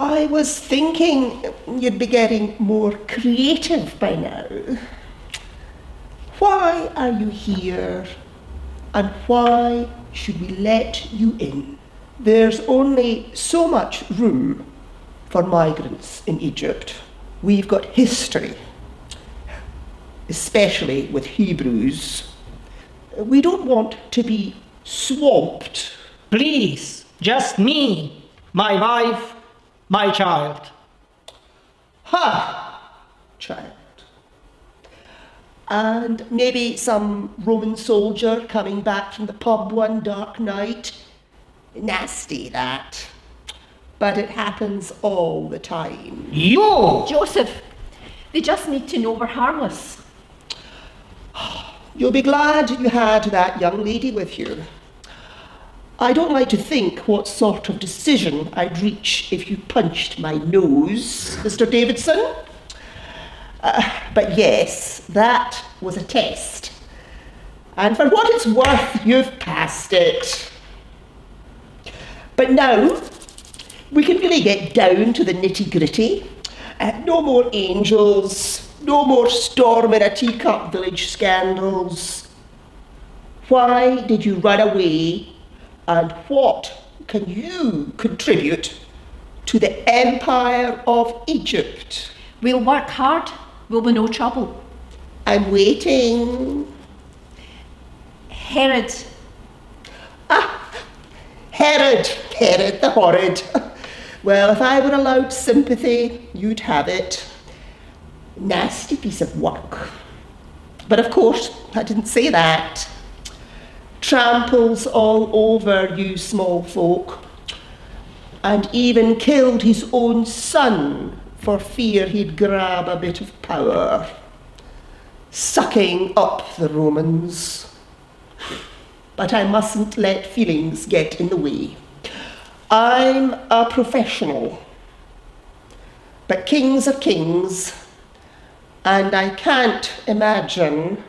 I was thinking you'd be getting more creative by now. Why are you here? And why should we let you in? There's only so much room for migrants in Egypt. We've got history, especially with Hebrews. We don't want to be swamped. Please, just me, my wife, my child. Ha! Child. And maybe some Roman soldier coming back from the pub one dark night. Nasty, that. But it happens all the time. You! Joseph, they just need to know we're harmless. You'll be glad you had that young lady with you. I don't like to think what sort of decision I'd reach if you punched my nose, Mr. Davidson. But yes, that was a test. And for what it's worth, you've passed it. But now, we can really get down to the nitty-gritty. No more angels, no more storm in a teacup village scandals. Why did you run away, and what can you contribute to the Empire of Egypt? We'll work hard, we'll be no trouble. I'm waiting. Herod. Herod the horrid. Well, if I were allowed sympathy, you'd have it. Nasty piece of work. But of course, I didn't say that. Tramples all over you small folk, and even killed his own son for fear he'd grab a bit of power. Sucking up the Romans. But I mustn't let feelings get in the way. I'm a professional, but kings are kings, and I can't imagine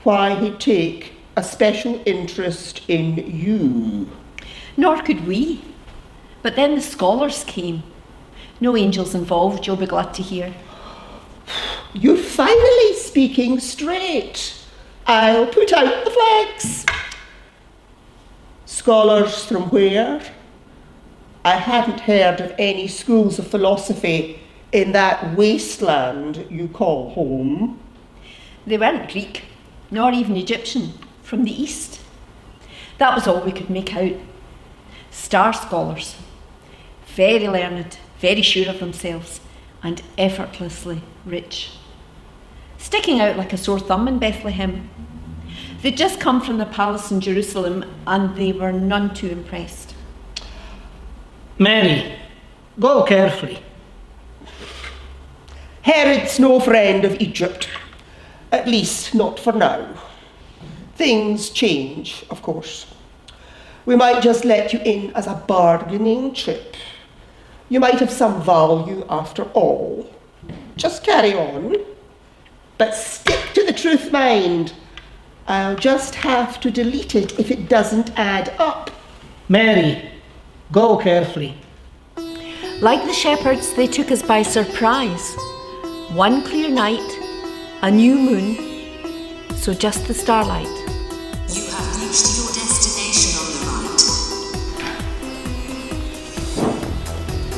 why he'd take a special interest in you. Nor could we. But then the scholars came. No angels involved, you'll be glad to hear. You're finally speaking straight. I'll put out the flags. Scholars from where? I hadn't heard of any schools of philosophy in that wasteland you call home. They weren't Greek, nor even Egyptian, from the East. That was all we could make out. Star scholars, very learned, very sure of themselves, and effortlessly rich. Sticking out like a sore thumb in Bethlehem. They'd just come from the palace in Jerusalem, and they were none too impressed. Mary, go carefully. Herod's no friend of Egypt, at least not for now. Things change, of course. We might just let you in as a bargaining chip. You might have some value after all. Just carry on. But stick to the truth, mind. I'll just have to delete it if it doesn't add up. Mary, go carefully. Like the shepherds, they took us by surprise. One clear night, a new moon, so just the starlight. You have reached your destination on the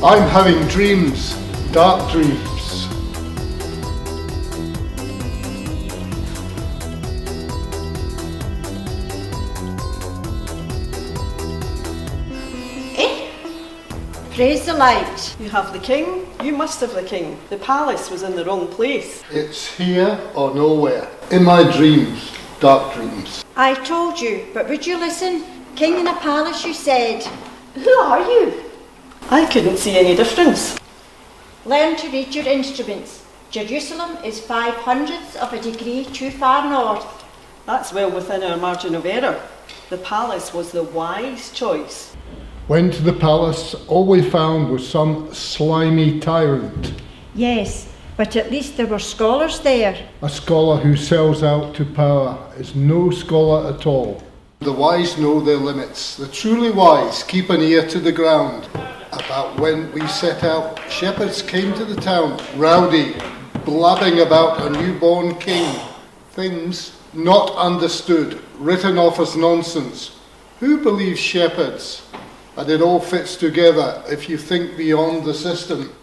right. I'm having dreams, dark dreams. Praise the light. You have the king, you must have the king. The palace was in the wrong place. It's here or nowhere. In my dreams, dark dreams. I told you, but would you listen? King in a palace, you said. Who are you? I couldn't see any difference. Learn to read your instruments. Jerusalem is 5/100th of a degree too far north. That's well within our margin of error. The palace was the wise choice. Went to the palace, all we found was some slimy tyrant. Yes, but at least there were scholars there. A scholar who sells out to power is no scholar at all. The wise know their limits. The truly wise keep an ear to the ground. About when we set out, shepherds came to the town, rowdy, blabbing about a newborn king. Things not understood, written off as nonsense. Who believes shepherds? And it all fits together if you think beyond the system.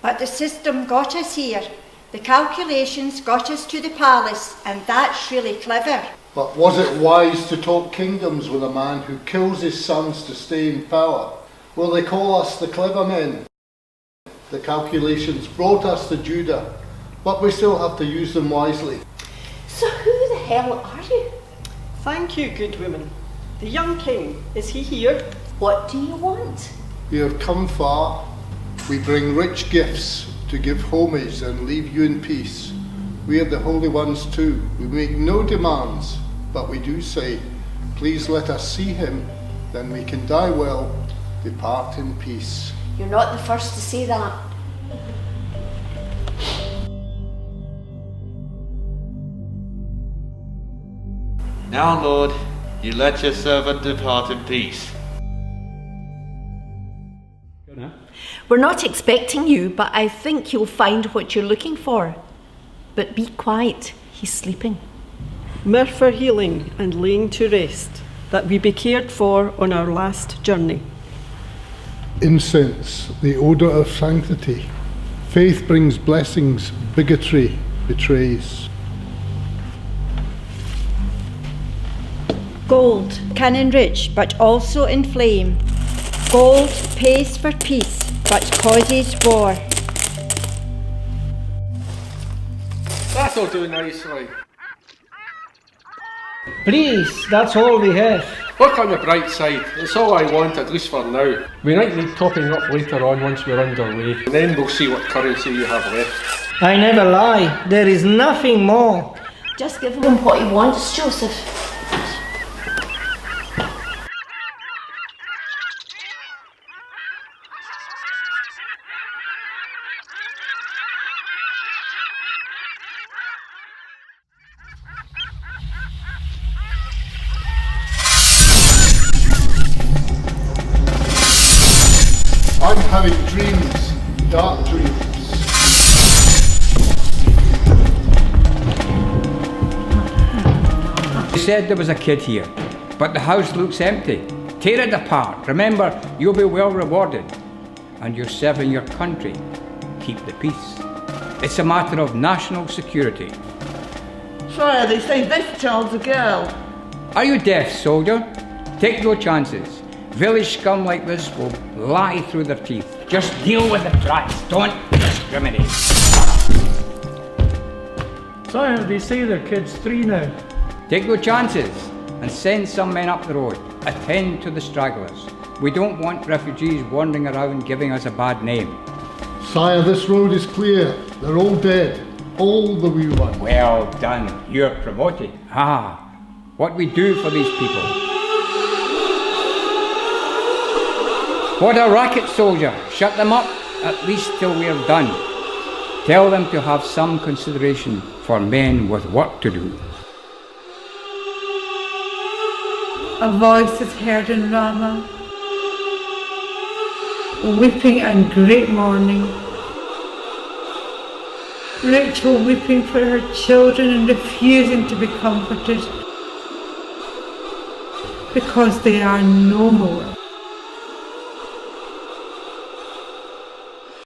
But the system got us here. The calculations got us to the palace, and that's really clever. But was it wise to talk kingdoms with a man who kills his sons to stay in power? Will they call us the clever men? The calculations brought us to Judah, but we still have to use them wisely. So who the hell are you? Thank you, good woman. The young king, is he here? What do you want? You have come far. We bring rich gifts to give homage and leave you in peace. We are the holy ones too. We make no demands, but we do say, please let us see him, then we can die well, depart in peace. You're not the first to say that. Now, Lord, you let your servant depart in peace. We're not expecting you, but I think you'll find what you're looking for. But be quiet, he's sleeping. Myrrh for healing and laying to rest, that we be cared for on our last journey. Incense, the odour of sanctity. Faith brings blessings, bigotry betrays. Gold can enrich, but also inflame. Gold pays for peace, but causes war. That'll do nicely. Please, that's all we have. Look on the bright side, it's all I want, at least for now. We might need topping up later on once we're underway, and then we'll see what currency you have left. I never lie. There is nothing more. Just give him what he wants, Joseph. I'm having dreams, dark dreams. They said there was a kid here, but the house looks empty. Tear it apart. Remember, you'll be well rewarded. And you're serving your country. Keep the peace. It's a matter of national security. Sire, they say this child's a girl. Are you deaf, soldier? Take no chances. Village scum like this will lie through their teeth. Just deal with the tracks. Don't discriminate. Sire, they say their kid's 3 now. Take no chances and send some men up the road. Attend to the stragglers. We don't want refugees wandering around giving us a bad name. Sire, this road is clear. They're all dead. All the wee ones. Well done. You're promoted. What we do for these people. What a racket, soldier. Shut them up, at least till we're done. Tell them to have some consideration for men with work to do. A voice is heard in Ramah, weeping and great mourning. Rachel weeping for her children and refusing to be comforted, because they are no more.